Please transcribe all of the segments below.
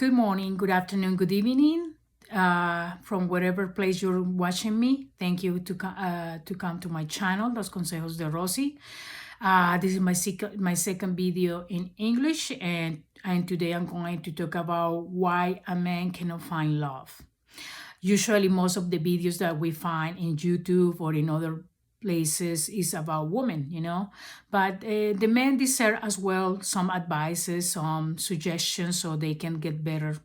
Good morning, good afternoon, good evening, from whatever place you're watching me. Thank you to come to my channel, Los Consejos de Rosy. This is my second video in English, and today I'm going to talk about why a man cannot find love. Usually, most of the videos that we find in YouTube or in other places is about women, but the men deserve as well some advices, some suggestions, so they can get better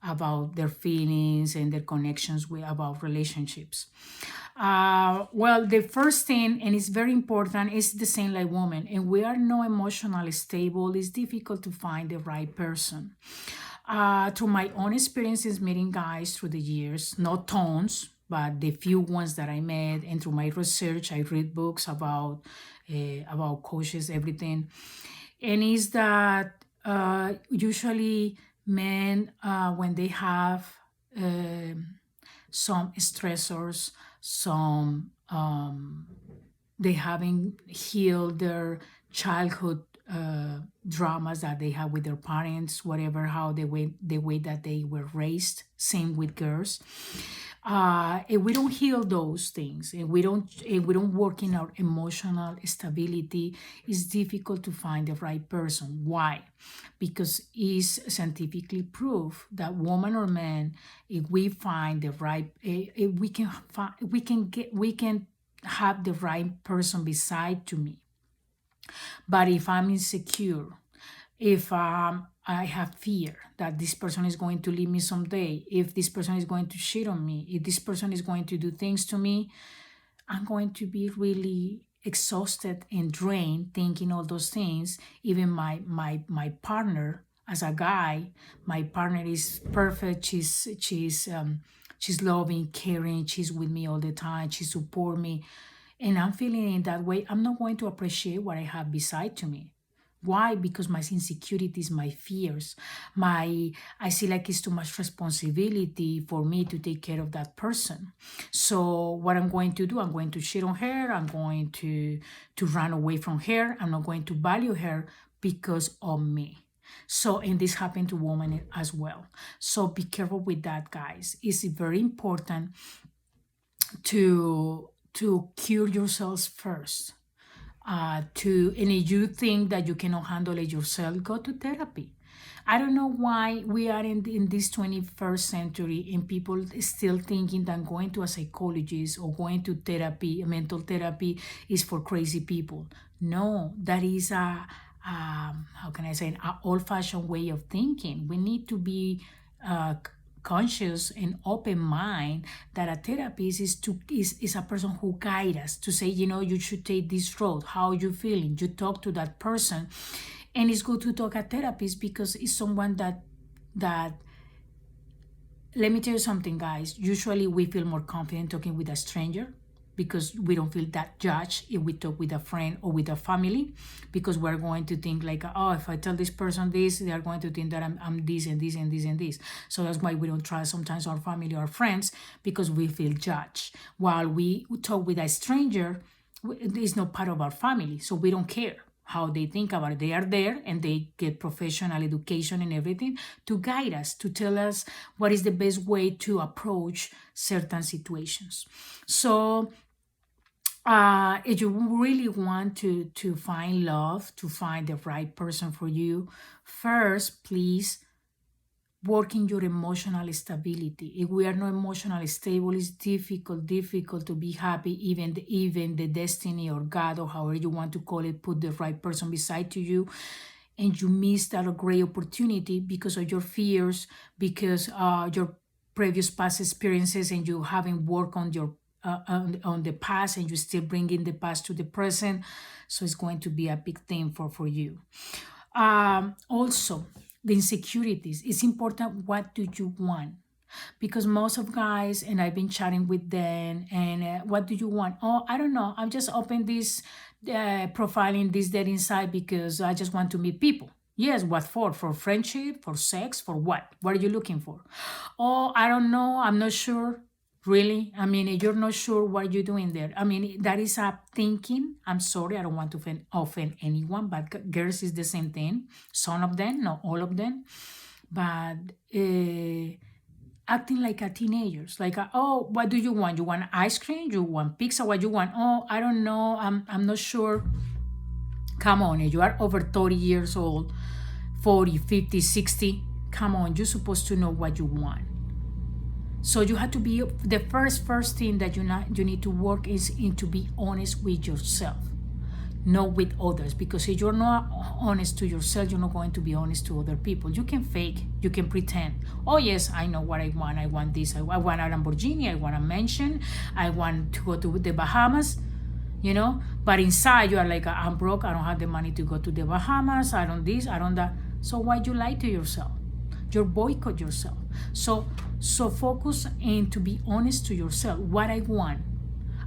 about their feelings and their connections with about relationships. Well, the first thing, and it's very important, is the same like women, and we are not emotionally stable. It's difficult to find the right person. Through my own experiences meeting guys through the years, not tons, but the few ones that I met, and through my research, I read books about coaches, everything, and is that usually men, when they have some stressors, some they haven't healed their childhood dramas that they have with their parents, whatever, how the way that they were raised. Same with girls. If we don't heal those things, if we don't work in our emotional stability, it's difficult to find the right person. Why? Because it's scientifically proved that woman or man, if we find the right, if we can find, we can have the right person beside to me. But if I'm insecure, if I have fear that this person is going to leave me someday, if this person is going to cheat on me, if this person is going to do things to me, I'm going to be really exhausted and drained thinking all those things. Even my partner, as a guy, my partner is perfect. She's loving, caring. She's with me all the time. She support me, and I'm feeling in that way. I'm not going to appreciate what I have beside to me. Why? Because my insecurities, my fears, I see like it's too much responsibility for me to take care of that person. So what I'm going to do, I'm going to cheat on her. I'm going to run away from her. I'm not going to value her because of me. So, and this happened to women as well. So be careful with that, guys. It's very important to cure yourselves first. And if you think that you cannot handle it yourself, go to therapy. I don't know why we are in this 21st century and people still thinking that going to a psychologist or going to therapy, mental therapy, is for crazy people. No, that is how can I say, an old-fashioned way of thinking. We need to be conscious and open mind that a therapist is a person who guides us to say, you should take this road. How you feeling? You talk to that person, and it's good to talk a therapist because it's someone that let me tell you something, guys. Usually we feel more confident talking with a stranger because we don't feel that judged if we talk with a friend or with a family, because we're going to think like, oh, if I tell this person this, they are going to think that I'm this and this and this and this. So that's why we don't trust sometimes our family or friends, because we feel judged. While we talk with a stranger, it's not part of our family, so we don't care how they think about it. They are there and they get professional education and everything to guide us, to tell us what is the best way to approach certain situations. So if you really want to find love, to find the right person for you, first, please work in your emotional stability. If we are not emotionally stable, it's difficult to be happy. Even the destiny or God, or however you want to call it, put the right person beside to you, and you miss that great opportunity because of your fears, because your previous past experiences, and you haven't worked on your on the past, and you still bringing the past to the present. So it's going to be a big thing for you. Also, the insecurities. It's important. What do you want? Because most of guys, and I've been chatting with them, and what do you want? Oh, I don't know. I'm just open this profiling this dating site because I just want to meet people. Yes, what for? For friendship, for sex, for what? What are you looking for? Oh, I don't know. I'm not sure. Really? I mean, if you're not sure what you're doing there. I mean, that is a thinking. I'm sorry, I don't want to offend anyone, but girls is the same thing. Some of them, not all of them. but acting like a teenagers, like, oh, what do you want? You want ice cream? You want pizza? What you want? Oh, I don't know. I'm not sure. Come on, you are over 30 years old, 40, 50, 60. Come on, you're supposed to know what you want. So you have to be the first thing that you need to work is in to be honest with yourself, not with others. Because if you're not honest to yourself, you're not going to be honest to other people. You can fake, you can pretend. Oh yes, I know what I want. I want this. I want a Lamborghini. I want a mansion. I want to go to the Bahamas. But inside you are like, I'm broke. I don't have the money to go to the Bahamas. I don't this. I don't that. So why you lie to yourself? You boycott yourself. So focus in to be honest to yourself. What I want.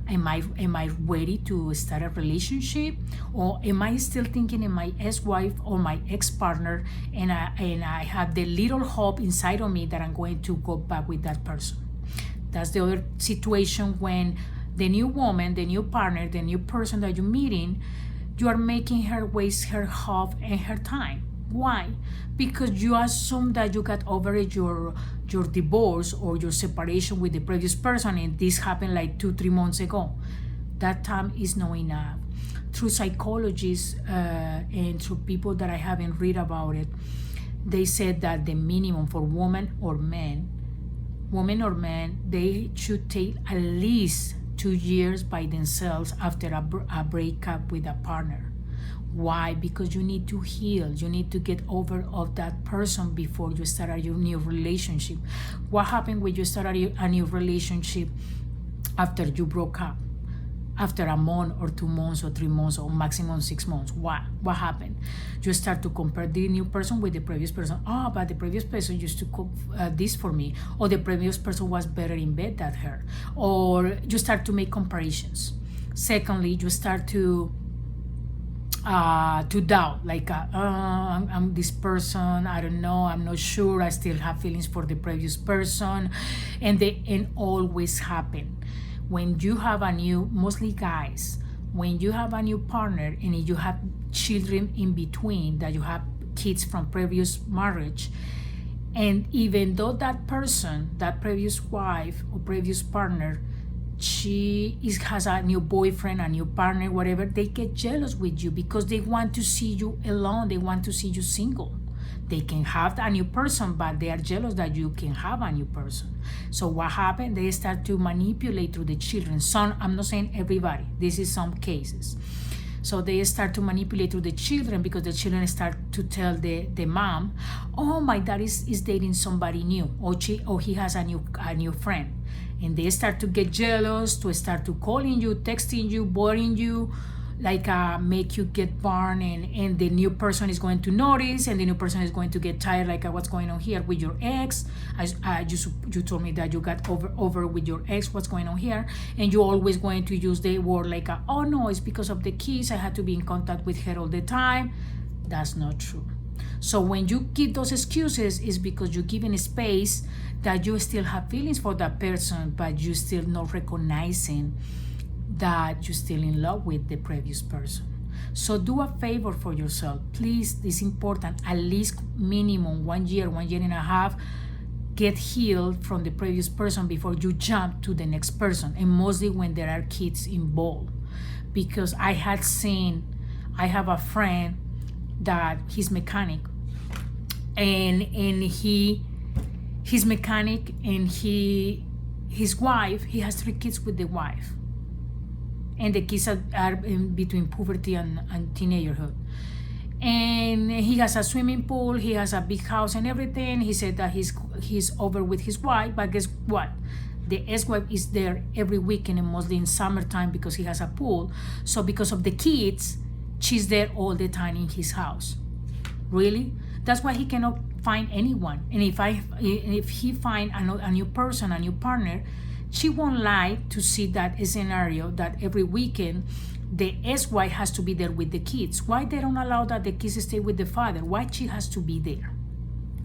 Am I ready to start a relationship, or am I still thinking in my ex-wife or my ex-partner, and I have the little hope inside of me that I'm going to go back with that person? That's the other situation when the new woman, the new partner, the new person that you're meeting, you are making her waste her hope and her time. Why? Because you assume that you got over your divorce or your separation with the previous person, and this happened like 2-3 months ago. That time is not enough. Through psychologists and through people that I haven't read about it, they said that the minimum for women or men, they should take at least 2 years by themselves after a breakup with a partner. Why? Because you need to heal. You need to get over of that person before you start a new relationship. What happened when you start a new relationship after you broke up? After a month or 2 months or 3 months or maximum 6 months. What happened? You start to compare the new person with the previous person. Oh, but the previous person used to cook this for me. Or the previous person was better in bed than her. Or you start to make comparisons. Secondly, you start to doubt, like I'm this person, I don't know, I'm not sure, I still have feelings for the previous person. And always happen when you have a new, mostly guys, when you have a new partner and you have children in between, that you have kids from previous marriage, and even though that person, that previous wife or previous partner, has a new boyfriend, a new partner, whatever, they get jealous with you because they want to see you alone. They want to see you single. They can have a new person, but they are jealous that you can have a new person. So what happened? They start to manipulate through the children. Some, I'm not saying everybody. This is some cases. So they start to manipulate through the children because the children start to tell the mom, oh, my dad is dating somebody new, or he has a new friend. And they start to get jealous, to start to calling you, texting you, bothering you, like make you get burned, and the new person is going to notice, and the new person is going to get tired, like what's going on here with your ex? You told me that you got over with your ex, what's going on here? And you're always going to use the word like, oh no, it's because of the kids, I had to be in contact with her all the time. That's not true. So when you give those excuses, it's because you're giving space that you still have feelings for that person, but you still not recognizing that you're still in love with the previous person. So do a favor for yourself. Please, it's important, at least minimum 1 year, 1.5 years, get healed from the previous person before you jump to the next person, and mostly when there are kids involved. Because I have a friend that he's mechanic, and he's mechanic, and his wife, he has 3 kids with the wife, and the kids are in between puberty and teenagerhood. And he has a swimming pool, he has a big house and everything. He said that he's over with his wife, but guess what? The ex-wife is there every weekend, and mostly in summertime because he has a pool. So because of the kids, she's there all the time in his house. Really? That's why he cannot find anyone. And if he find a new person, a new partner, she won't like to see that scenario that every weekend the ex-wife has to be there with the kids. Why they don't allow that the kids stay with the father? Why she has to be there?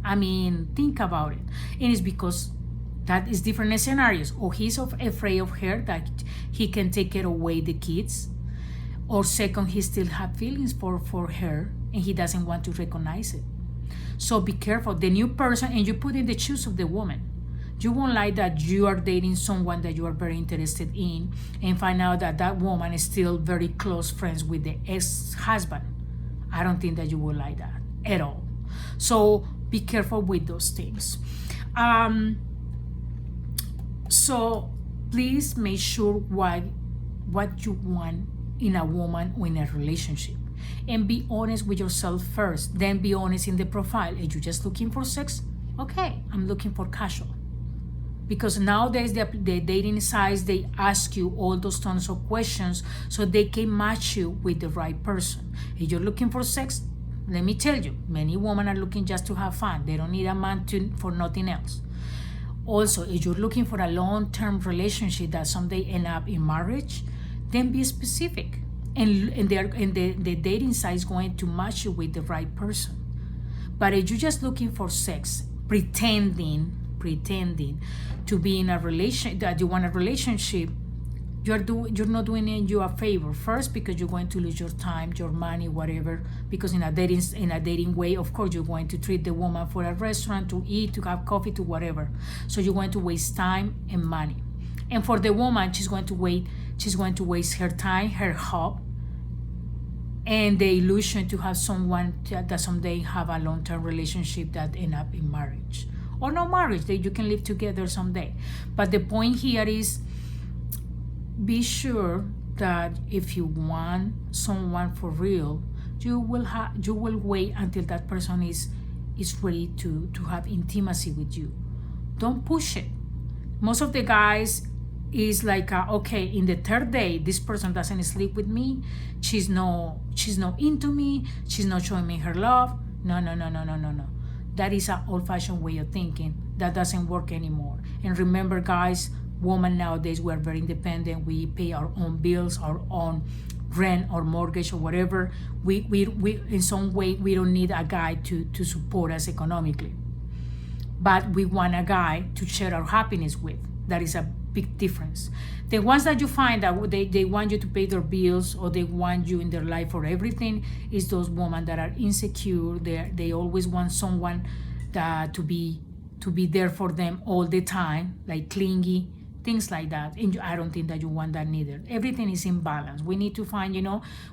I mean, think about it. And it's because that is different scenarios. Or he's afraid of her, that he can take care away the kids. Or second, he still have feelings for her, and he doesn't want to recognize it. So be careful. The new person, and you put in the shoes of the woman. You won't like that you are dating someone that you are very interested in and find out that that woman is still very close friends with the ex-husband. I don't think that you will like that at all. So be careful with those things. Um, so please make sure what you want in a woman or in a relationship. And be honest with yourself first. Then be honest in the profile. Are you just looking for sex? Okay, I'm looking for casual. Because nowadays the dating sites, they ask you all those tons of questions so they can match you with the right person. If you're looking for sex, let me tell you, many women are looking just to have fun. They don't need a man for nothing else. Also, if you're looking for a long-term relationship that someday end up in marriage, then be specific. And the dating site is going to match you with the right person. But if you're just looking for sex, pretending to be in a relation, that you want a relationship, you're not doing you a favor. First, because you're going to lose your time, your money, whatever. Because in a dating way, of course, you're going to treat the woman for a restaurant, to eat, to have coffee, to whatever. So you're going to waste time and money. And for the woman, she's going to waste her time, her hope, and the illusion to have someone that someday have a long-term relationship that end up in marriage. Or no marriage, that you can live together someday. But the point here is, be sure that if you want someone for real, you will wait until that person is ready to have intimacy with you. Don't push it. Most of the guys is like, okay, in the third day, this person doesn't sleep with me. She's not into me. She's not showing me her love. No. That is an old-fashioned way of thinking. That doesn't work anymore. And remember, guys, women nowadays, we are very independent. We pay our own bills, our own rent or mortgage or whatever. We in some way, we don't need a guy to support us economically. But we want a guy to share our happiness with. That is a big difference. The ones that you find that they want you to pay their bills, or they want you in their life for everything, is those women that are insecure. They always want someone that to be there for them all the time, like clingy, things like that. And I don't think that you want that neither. Everything is in balance. We need to find,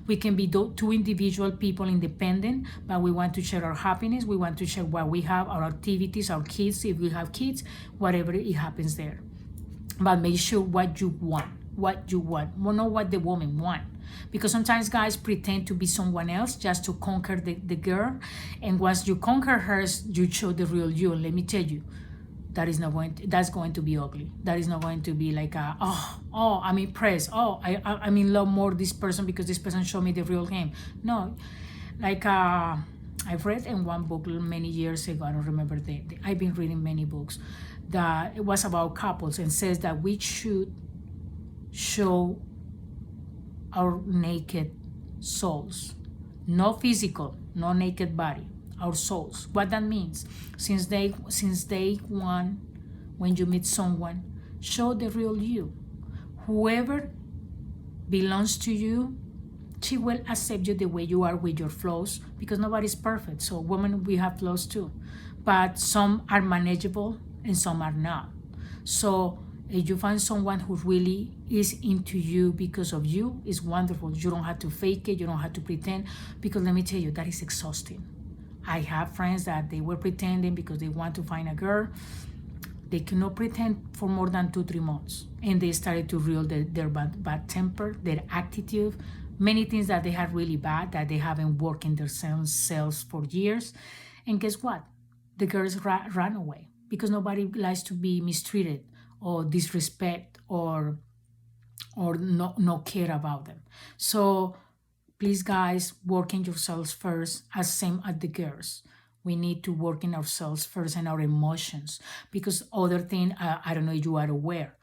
we can be two individual people, independent, but we want to share our happiness. We want to share what we have, our activities, our kids, if we have kids, whatever it happens there. But make sure what you want. Well, not what the woman want. Because sometimes guys pretend to be someone else just to conquer the girl. And once you conquer her, you show the real you. And let me tell you, that's going to be ugly. That is not going to be like I'm impressed. I'm in love more this person because this person showed me the real him. No, like I've read in one book many years ago. I don't remember I've been reading many books that it was about couples, and says that we should show our naked souls, no physical, no naked body, our souls. What that means, since day one, when you meet someone, show the real you. Whoever belongs to you, she will accept you the way you are with your flaws, because nobody's perfect. So women, we have flaws too, but some are manageable and some are not. So if you find someone who really is into you because of you, it's wonderful. You don't have to fake it. You don't have to pretend, because let me tell you, that is exhausting. I have friends that they were pretending because they want to find a girl. They cannot pretend for more than 2-3 months, and they started to reveal their bad temper, their attitude, many things that they had really bad, that they haven't worked in their selves for years. And guess what? The girls ran away, because nobody likes to be mistreated or disrespect or not care about them. So please, guys, work in yourselves first, as same as the girls. We need to work in ourselves first and our emotions, because other thing, I don't know if you are aware,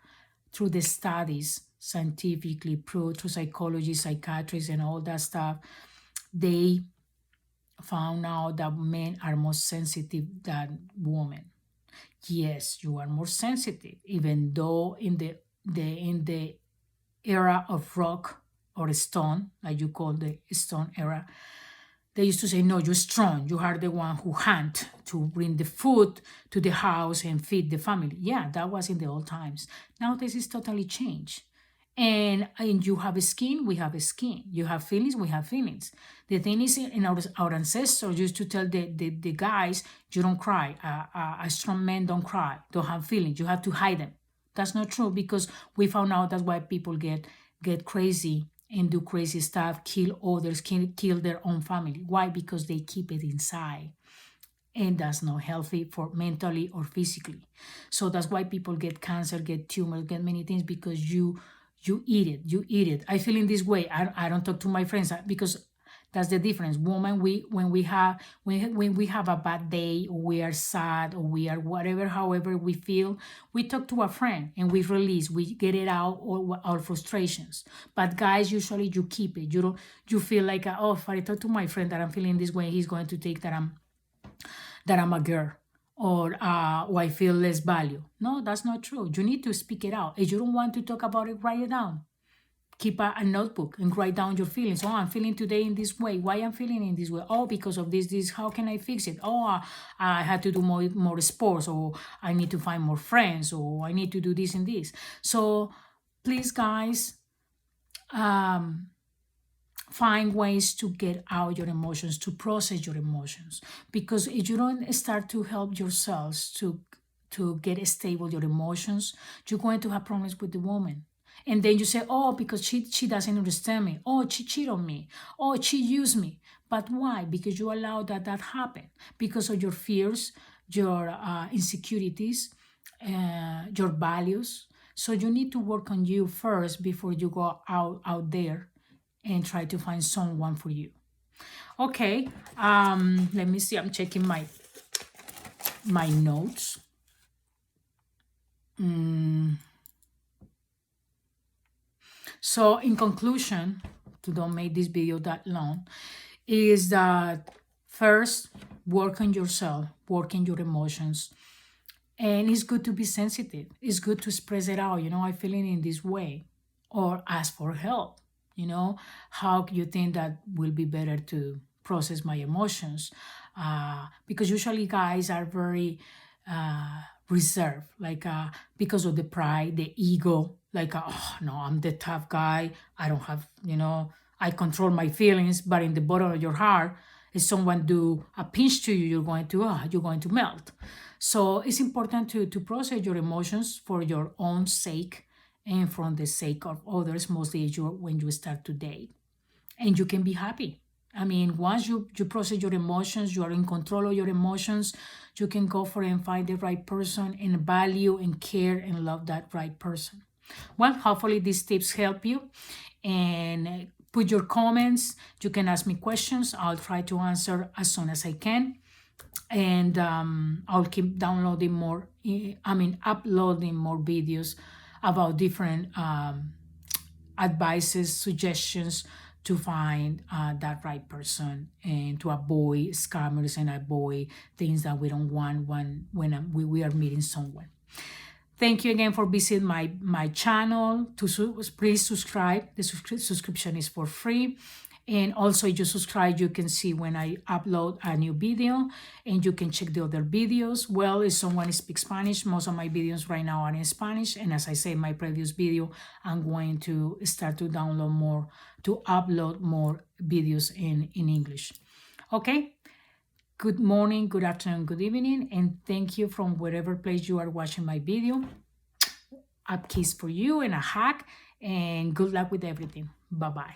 through the studies, scientifically proved, through psychology, psychiatrists, and all that stuff, they found out that men are more sensitive than women. Yes, you are more sensitive, even though in the era of rock or stone, like you call the stone era, They used to say, no, you're strong. You are the one who hunt to bring the food to the house and feed the family. Yeah, that was in the old times. Now this is totally changed. And you have a skin, we have a skin. You have feelings, we have feelings. The thing is, in our ancestors used to tell the guys, you don't cry. A strong man don't cry, don't have feelings. You have to hide them. That's not true, because we found out that's why people get crazy and do crazy stuff, kill others, kill their own family. Why? Because they keep it inside. And that's not healthy for mentally or physically. So that's why people get cancer, get tumors, get many things, because you eat it. You eat it. I feel in this way. I don't talk to my friends because that's the difference. Woman, when we have a bad day, or we are sad, or we are whatever, however we feel, we talk to a friend and we release, we get it out, all our frustrations. But guys, usually you keep it. You feel like, oh, if I talk to my friend that I'm feeling this way, he's going to think that I'm a girl, or I feel less value. No, that's not true. You need to speak it out. If you don't want to talk about it, write it down. Keep a notebook and write down your feelings. Oh, I'm feeling today in this way. Why I'm feeling in this way? Oh, because of this. How can I fix it? Oh, I had to do more sports, or I need to find more friends, or I need to do this and this. So please, guys, find ways to get out your emotions, to process your emotions. Because if you don't start to help yourselves to get stable your emotions, you're going to have problems with the woman. And then you say, oh, because she doesn't understand me. Oh, she cheated on me. Oh, she used me. But why? Because you allowed that happen. Because of your fears, your insecurities, your values. So you need to work on you first before you go out there and try to find someone for you. Okay, let me see. I'm checking my notes. So in conclusion, to don't make this video that long, is that first, work on yourself, work on your emotions. And it's good to be sensitive. It's good to express it out. I'm feeling in this way, or ask for help. How you think that will be better to process my emotions? Because usually guys are very reserved, like because of the pride, the ego, like, oh no, I'm the tough guy. I don't have, I control my feelings, but in the bottom of your heart, if someone do a pinch to you, you're going to melt. So it's important to process your emotions for your own sake and from the sake of others, mostly when you start to date. And you can be happy. I mean, once you process your emotions, you are in control of your emotions, you can go for it and find the right person and value and care and love that right person. Well, hopefully these tips help you. And put your comments. You can ask me questions. I'll try to answer as soon as I can. And I'll keep uploading more videos about different advices, suggestions to find that right person, and to avoid scammers and avoid things that we don't want when we are meeting someone. Thank you again for visiting my channel. Please subscribe. The subscription is for free. And also, if you subscribe, you can see when I upload a new video, and you can check the other videos. Well, if someone speaks Spanish, most of my videos right now are in Spanish. And as I say in my previous video, I'm going to start to upload more videos in English. Okay? Good morning, good afternoon, good evening, and thank you from wherever place you are watching my video. A kiss for you and a hug, and good luck with everything. Bye-bye.